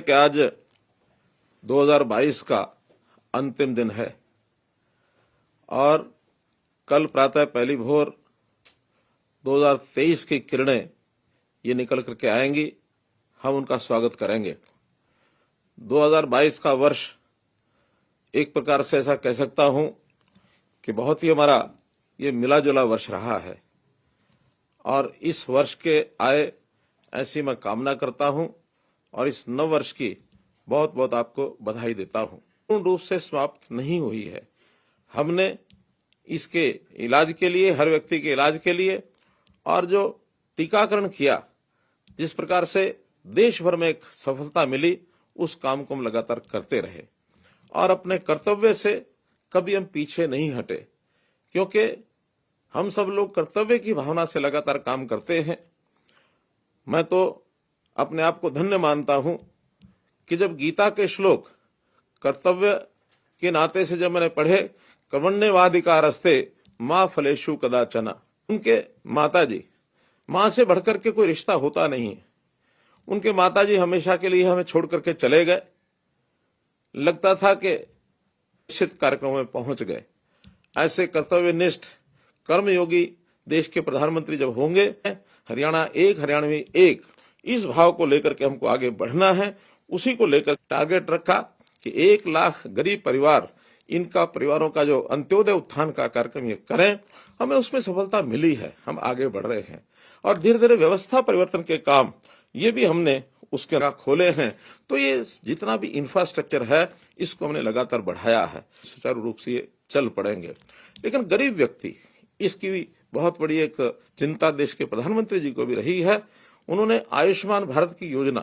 कि आज 2022 का अंतिम दिन है और कल प्रातः पहली भोर 2023 की किरणें ये निकल करके आएंगी। हम उनका स्वागत करेंगे। 2022 का वर्ष एक प्रकार से ऐसा कह सकता हूं कि बहुत ही हमारा ये मिला जुला वर्ष रहा है और इस वर्ष के आए ऐसी मैं कामना करता हूं और इस नव वर्ष की बहुत बहुत आपको बधाई देता हूं। पूर्ण रूप से समाप्त नहीं हुई है। हमने इसके इलाज के लिए, हर व्यक्ति के इलाज के लिए और जो टीकाकरण किया, जिस प्रकार से देश भर में एक सफलता मिली, उस काम को हम लगातार करते रहे और अपने कर्तव्य से कभी हम पीछे नहीं हटे, क्योंकि हम सब लोग कर्तव्य की भावना से लगातार काम करते हैं। मैं तो अपने आप को धन्य मानता हूं कि जब गीता के श्लोक कर्तव्य के नाते से जब मैंने पढ़े, कर्मण्येवाधिकारस्ते मां फलेषु कदाचन, उनके माताजी, मां से बढ़कर के कोई रिश्ता होता नहीं है। उनके माताजी हमेशा के लिए हमें छोड़ करके चले गए। लगता था कि निश्चित कार्यक्रमों में पहुंच गए। ऐसे कर्तव्यनिष्ठ कर्मयोगी देश के प्रधानमंत्री जब होंगे, हरियाणा एक, हरियाणवी एक, इस भाव को लेकर के हमको आगे बढ़ना है। उसी को लेकर टारगेट रखा कि 1 लाख गरीब परिवार, इनका परिवारों का जो अंत्योदय उत्थान का कार्यक्रम ये करें। हमें उसमें सफलता मिली है, हम आगे बढ़ रहे हैं और धीरे धीरे व्यवस्था परिवर्तन के काम ये भी हमने उसके खोले हैं। तो ये जितना भी इंफ्रास्ट्रक्चर है, इसको हमने लगातार बढ़ाया है। सुचारू रूप से ये चल पड़ेंगे। लेकिन गरीब व्यक्ति, इसकी भी बहुत बड़ी एक चिंता देश के प्रधानमंत्री जी को भी रही है। उन्होंने आयुष्मान भारत की योजना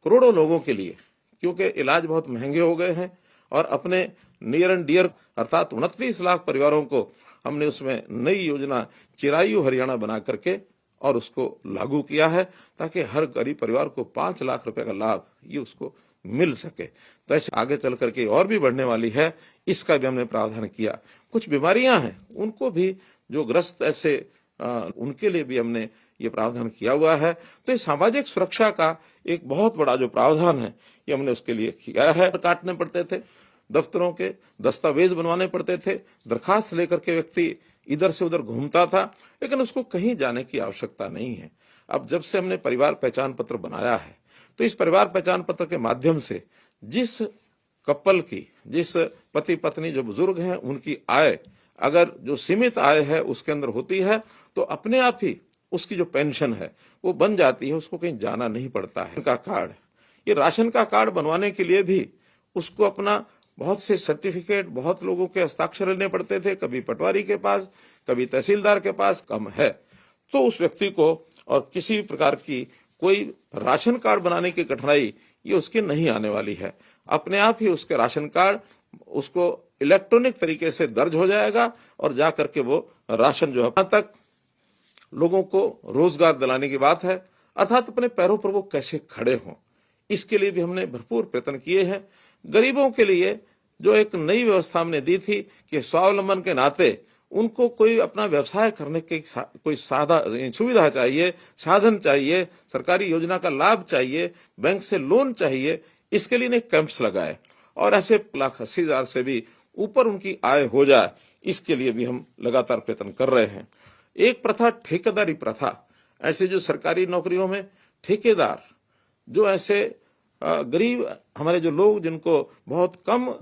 करोड़ों लोगों के लिए, क्योंकि इलाज बहुत महंगे हो गए हैं और अपने नियर एंड डियर अर्थात 29 लाख परिवारों को हमने उसमें नई योजना चिरायु हरियाणा बना करके और उसको लागू किया है, ताकि हर गरीब परिवार को 5 लाख रुपए का लाभ ये उसको मिल सके। तो ऐसे आगे चल करके और भी बढ़ने वाली है, इसका भी हमने प्रावधान किया। कुछ बीमारियां हैं, उनको भी जो ग्रस्त ऐसे उनके लिए भी हमने ये प्रावधान किया हुआ है। तो ये सामाजिक सुरक्षा का एक बहुत बड़ा जो प्रावधान है, ये हमने उसके लिए किया है। काटने पड़ते थे, दफ्तरों के दस्तावेज बनवाने पड़ते थे, दरखास्त लेकर के व्यक्ति इधर से उधर घूमता था, लेकिन उसको कहीं जाने की आवश्यकता नहीं है। अब जब से हमने परिवार पहचान पत्र बनाया है, तो इस परिवार पहचान पत्र के माध्यम से जिस कपल की, जिस पति पत्नी जो बुजुर्ग हैं, उनकी आय अगर जो सीमित आय है उसके अंदर होती है, तो अपने आप ही उसकी जो पेंशन है वो बन जाती है, उसको कहीं जाना नहीं पड़ता है। का कार्ड, ये राशन का कार्ड बनवाने के लिए भी उसको अपना बहुत से सर्टिफिकेट, बहुत लोगों के हस्ताक्षर लेने पड़ते थे, कभी पटवारी के पास, कभी तहसीलदार के पास। कम है तो उस व्यक्ति को और किसी प्रकार की कोई राशन कार्ड बनाने की कठिनाई ये उसकी नहीं आने वाली है। अपने आप ही उसके राशन कार्ड उसको इलेक्ट्रॉनिक तरीके से दर्ज हो जाएगा और जाकर के वो राशन जो है, वहां तक लोगों को रोजगार दिलाने की बात है, अर्थात अपने पैरों पर वो कैसे खड़े हों, इसके लिए भी हमने भरपूर प्रयत्न किए हैं। गरीबों के लिए जो एक नई व्यवस्था हमने दी थी कि स्वावलंबन के नाते उनको कोई अपना व्यवसाय करने की कोई सुविधा चाहिए, साधन चाहिए, सरकारी योजना का लाभ चाहिए, बैंक से लोन चाहिए, इसके लिए ने कैंप्स लगाए और ऐसे 1,80,000 से भी ऊपर उनकी आय हो जाए, इसके लिए भी हम लगातार प्रयत्न कर रहे हैं। एक प्रथा ठेकेदारी प्रथा, ऐसे जो सरकारी नौकरियों में ठेकेदार, जो ऐसे गरीब हमारे जो लोग जिनको बहुत कम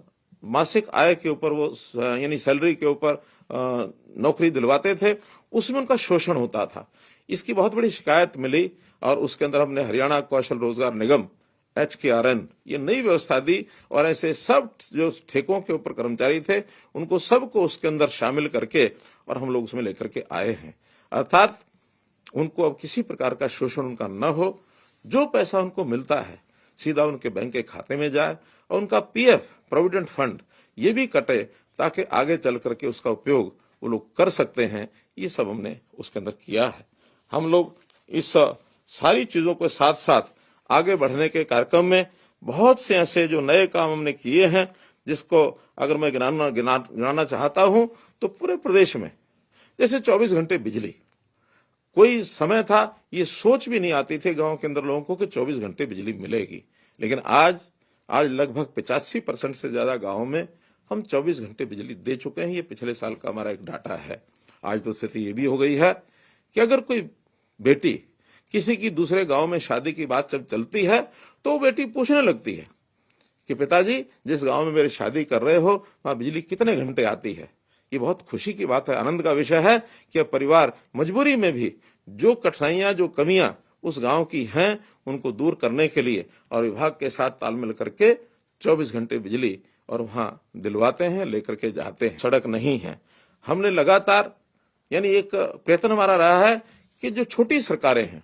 मासिक आय के ऊपर वो यानी सैलरी के ऊपर नौकरी दिलवाते थे, उसमें उनका शोषण होता था। इसकी बहुत बड़ी शिकायत मिली और उसके अंदर हमने हरियाणा कौशल रोजगार निगम HKRN ये नई व्यवस्था दी और ऐसे सब जो ठेकों के ऊपर कर्मचारी थे उनको सबको उसके अंदर शामिल करके और हम लोग उसमें लेकर के आए हैं। अर्थात उनको अब किसी प्रकार का शोषण उनका न हो, जो पैसा उनको मिलता है सीधा उनके बैंक के खाते में जाए और उनका PF प्रोविडेंट फंड ये भी कटे, ताकि आगे चल करके उसका उपयोग वो लोग कर सकते हैं। ये सब हमने उसके अंदर किया है। हम लोग इस सारी चीजों के साथ साथ आगे बढ़ने के कार्यक्रम में बहुत से ऐसे जो नए काम हमने किए हैं, जिसको अगर मैं गिनाना चाहता हूं तो पूरे प्रदेश में जैसे 24 घंटे बिजली, कोई समय था ये सोच भी नहीं आती थी गांव के अंदर लोगों को कि 24 घंटे बिजली मिलेगी, लेकिन आज लगभग 85% से ज्यादा गांवों में हम 24 घंटे बिजली दे चुके हैं। ये पिछले साल का हमारा एक डाटा है। आज तो स्थिति ये भी हो गई है कि अगर कोई बेटी किसी की दूसरे गांव में शादी की बात जब चलती है तो वो बेटी पूछने लगती है कि पिताजी, जिस गांव में मेरी शादी कर रहे हो वहां बिजली कितने घंटे आती है। ये बहुत खुशी की बात है, आनंद का विषय है कि अब परिवार मजबूरी में भी जो कठिनाइयां, जो कमियां उस गांव की हैं, उनको दूर करने के लिए और विभाग के साथ तालमेल करके 24 घंटे बिजली और वहां दिलवाते हैं, लेकर के जाते हैं। सड़क नहीं है। हमने लगातार, यानी एक प्रयत्न हमारा रहा है कि जो छोटी सरकारें हैं,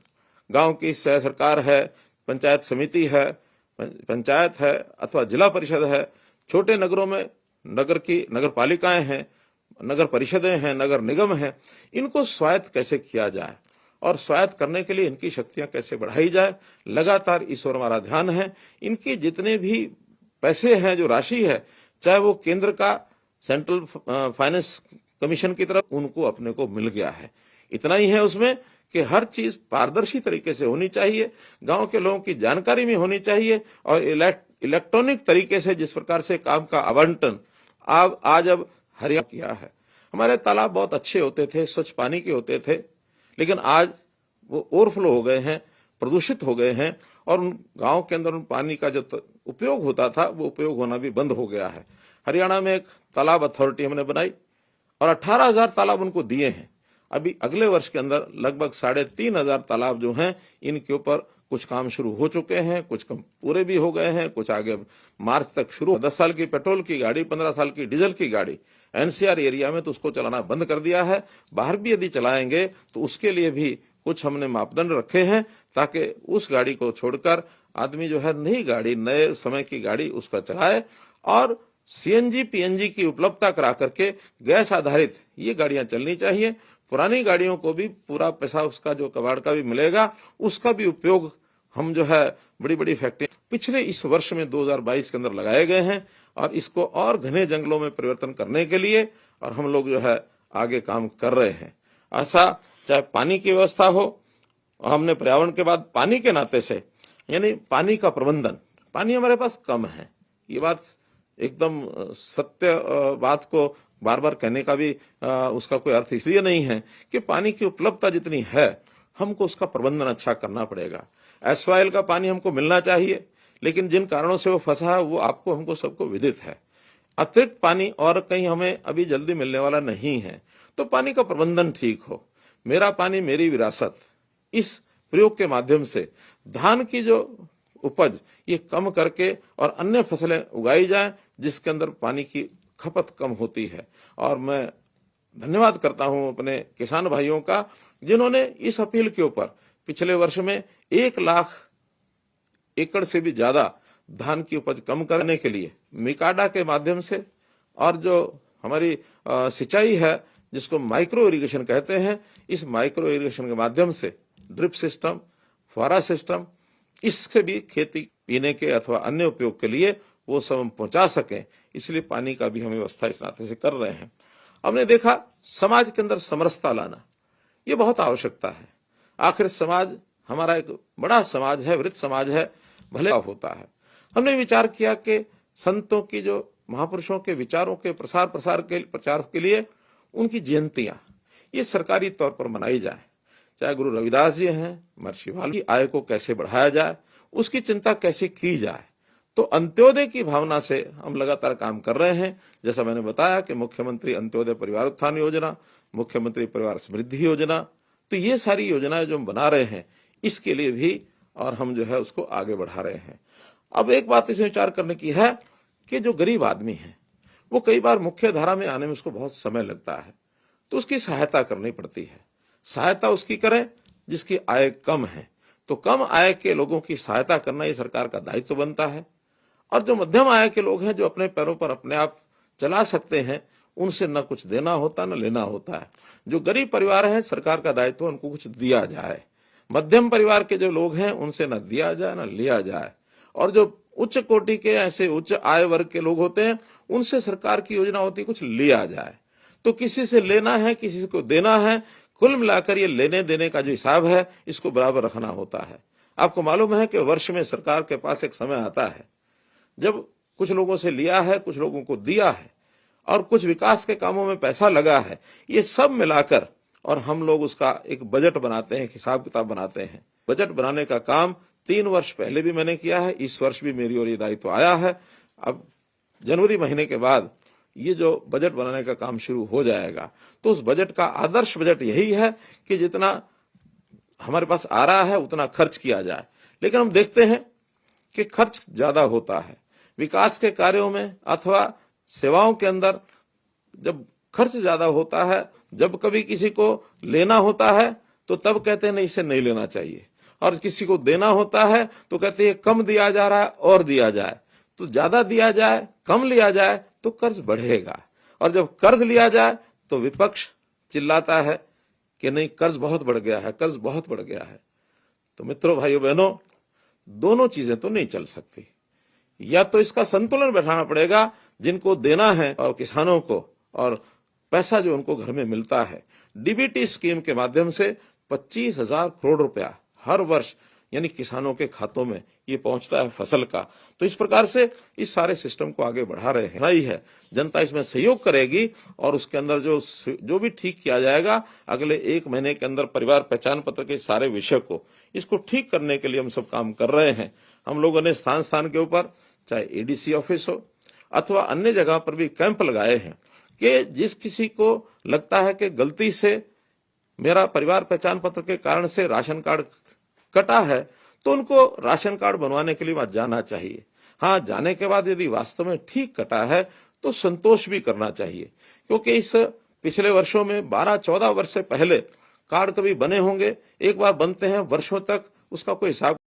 गांव की सह सरकार है, पंचायत समिति है, पंचायत है अथवा जिला परिषद है, छोटे नगरों में नगर पालिकाएं हैं, नगर परिषदें हैं, नगर निगम हैं, इनको स्वायत्त कैसे किया जाए और स्वायत्त करने के लिए इनकी शक्तियां कैसे बढ़ाई जाए, लगातार इस ओर हमारा ध्यान है। इनके जितने भी पैसे हैं, जो राशि है, चाहे वो केंद्र का सेंट्रल फाइनेंस कमीशन की तरफ उनको अपने को मिल गया है। इतना ही है उसमें कि हर चीज पारदर्शी तरीके से होनी चाहिए, गांव के लोगों की जानकारी में होनी चाहिए और इलेक्ट्रॉनिक तरीके से जिस प्रकार से काम का आवंटन आज अब हरियाणा किया है। हमारे तालाब बहुत अच्छे होते थे, स्वच्छ पानी के होते थे, लेकिन आज वो ओवरफ्लो हो गए हैं, प्रदूषित हो गए हैं और उन गांव के अंदर उन पानी का जो उपयोग होता था वो उपयोग होना भी बंद हो गया है। हरियाणा में एक तालाब अथॉरिटी हमने बनाई और 18,000 तालाब उनको दिए हैं। अभी अगले वर्ष के अंदर लगभग 3,500 तालाब जो हैं, इनके ऊपर कुछ काम शुरू हो चुके हैं, कुछ कम पूरे भी हो गए हैं, कुछ आगे मार्च तक शुरू। 10 साल की पेट्रोल की गाड़ी, 15 साल की डीजल की गाड़ी एनसीआर एरिया में तो उसको चलाना बंद कर दिया है। बाहर भी यदि चलाएंगे तो उसके लिए भी कुछ हमने मापदंड रखे हैं ताकि उस गाड़ी को छोड़कर आदमी जो है नई गाड़ी, नए समय की गाड़ी उसका चलाए और सीएनजी पीएनजी की उपलब्धता करा करके गैस आधारित ये गाड़ियां चलनी चाहिए। पुरानी गाड़ियों को भी पूरा पैसा उसका जो कबाड़ का भी मिलेगा, उसका भी उपयोग हम जो है बड़ी बड़ी फैक्ट्री पिछले इस वर्ष में 2022 के अंदर लगाए गए हैं और इसको और घने जंगलों में परिवर्तन करने के लिए और हम लोग जो है आगे काम कर रहे हैं। ऐसा चाहे पानी की व्यवस्था हो, हमने पर्यावरण के बाद पानी के नाते से, यानी पानी का प्रबंधन, पानी हमारे पास कम है, ये बात एकदम सत्य बात को बार बार कहने का भी उसका कोई अर्थ इसलिए नहीं है कि पानी की उपलब्धता जितनी है हमको उसका प्रबंधन अच्छा करना पड़ेगा। एसवाइल का पानी हमको मिलना चाहिए, लेकिन जिन कारणों से वो फंसा है वो आपको हमको सबको विदित है। अतिरिक्त पानी और कहीं हमें अभी जल्दी मिलने वाला नहीं है, तो पानी का प्रबंधन ठीक हो। मेरा पानी मेरी विरासत, इस प्रयोग के माध्यम से धान की जो उपज ये कम करके और अन्य फसलें उगाई जाए जिसके अंदर पानी की खपत कम होती है। और मैं धन्यवाद करता हूं अपने किसान भाइयों का जिन्होंने इस अपील के ऊपर पिछले वर्ष में 1 लाख एकड़ से भी ज्यादा धान की उपज कम करने के लिए मिकाडा के माध्यम से और जो हमारी सिंचाई है जिसको माइक्रो इरिगेशन कहते हैं, इस माइक्रो इरिगेशन के माध्यम से ड्रिप सिस्टम, फुहारा सिस्टम, इससे भी खेती पीने के अथवा अन्य उपयोग के लिए वो सब हम पहुंचा सकें, इसलिए पानी का भी हम व्यवस्था इस नाते से कर रहे हैं। हमने देखा समाज के अंदर समरसता लाना ये बहुत आवश्यकता है। आखिर समाज हमारा एक बड़ा समाज है, वृत्त समाज है, भले होता है। हमने विचार किया कि संतों की जो महापुरुषों के विचारों के प्रचार के लिए उनकी जयंतियां ये सरकारी तौर पर मनाई जाए। चाहे गुरु रविदास जी हैं, महर्षि वाल्मीकि, आय को कैसे बढ़ाया जाए, उसकी चिंता कैसे की जाए। तो अंत्योदय की भावना से हम लगातार काम कर रहे हैं। जैसा मैंने बताया कि मुख्यमंत्री अंत्योदय परिवार उत्थान योजना, मुख्यमंत्री परिवार समृद्धि योजना, तो ये सारी योजनाएं जो हम बना रहे हैं इसके लिए भी और हम जो है उसको आगे बढ़ा रहे हैं। अब एक बात इसमें विचार करने की है कि जो गरीब आदमी है वो कई बार मुख्य धारा में आने में उसको बहुत समय लगता है, तो उसकी सहायता करनी पड़ती है। सहायता उसकी करें जिसकी आय कम है, तो कम आय के लोगों की सहायता करना ये सरकार का दायित्व बनता है। और जो मध्यम आय के लोग हैं जो अपने पैरों पर अपने आप चला सकते हैं, उनसे न कुछ देना होता न लेना होता है। जो गरीब परिवार है सरकार का दायित्व उनको कुछ दिया जाए। मध्यम परिवार के जो लोग हैं उनसे न दिया जाए न लिया जाए। और जो उच्च कोटि के ऐसे उच्च आय वर्ग के लोग होते हैं उनसे सरकार की योजना होती है कुछ लिया जाए। तो किसी से लेना है, किसी को देना है, कुल मिलाकर ये लेने देने का जो हिसाब है इसको बराबर रखना होता है। आपको मालूम है कि वर्ष में सरकार के पास एक समय आता है जब कुछ लोगों से लिया है, कुछ लोगों को दिया है और कुछ विकास के कामों में पैसा लगा है, ये सब मिलाकर और हम लोग उसका एक बजट बनाते हैं, हिसाब किताब बनाते हैं। बजट बनाने का काम 3 वर्ष पहले भी मैंने किया है, इस वर्ष भी मेरी ओर ये दायित्व आया है। अब जनवरी महीने के बाद ये जो बजट बनाने का काम शुरू हो जाएगा, तो उस बजट का आदर्श बजट यही है कि जितना हमारे पास आ रहा है उतना खर्च किया जाए। लेकिन हम देखते हैं कि खर्च ज्यादा होता है विकास के कार्यों में अथवा सेवाओं के अंदर। जब खर्च ज्यादा होता है, जब कभी किसी को लेना होता है तो तब कहते हैं नहीं, इसे नहीं लेना चाहिए, और किसी को देना होता है तो कहते हैं कम दिया जा रहा है और दिया जाए। तो ज्यादा दिया जाए, कम लिया जाए तो कर्ज बढ़ेगा, और जब कर्ज लिया जाए तो विपक्ष चिल्लाता है कि नहीं, कर्ज बहुत बढ़ गया है, कर्ज बहुत बढ़ गया है। तो मित्रों, भाइयों बहनों, दोनों चीजें तो नहीं चल सकती। या तो इसका संतुलन बैठाना पड़ेगा, जिनको देना है और किसानों को, और पैसा जो उनको घर में मिलता है डीबीटी स्कीम के माध्यम से 25,000 करोड़ रुपया हर वर्ष यानी किसानों के खातों में ये पहुंचता है फसल का। तो इस प्रकार से इस सारे सिस्टम को आगे बढ़ा रहे हैं। नहीं है, जनता इसमें सहयोग करेगी और उसके अंदर जो भी ठीक किया जाएगा, अगले 1 महीने के अंदर परिवार पहचान पत्र के सारे विषय को इसको ठीक करने के लिए हम सब काम कर रहे हैं। हम लोगों ने स्थान के ऊपर चाहे एडीसी ऑफिस हो अथवा अन्य जगह पर भी कैंप लगाए हैं कि जिस किसी को लगता है कि गलती से मेरा परिवार पहचान पत्र के कारण से राशन कार्ड कटा है, तो उनको राशन कार्ड बनवाने के लिए वहां जाना चाहिए। हाँ, जाने के बाद यदि वास्तव में ठीक कटा है तो संतोष भी करना चाहिए, क्योंकि इस पिछले वर्षों में 12-14 वर्ष से पहले कार्ड कभी बने होंगे, एक बार बनते हैं, वर्षों तक उसका कोई हिसाब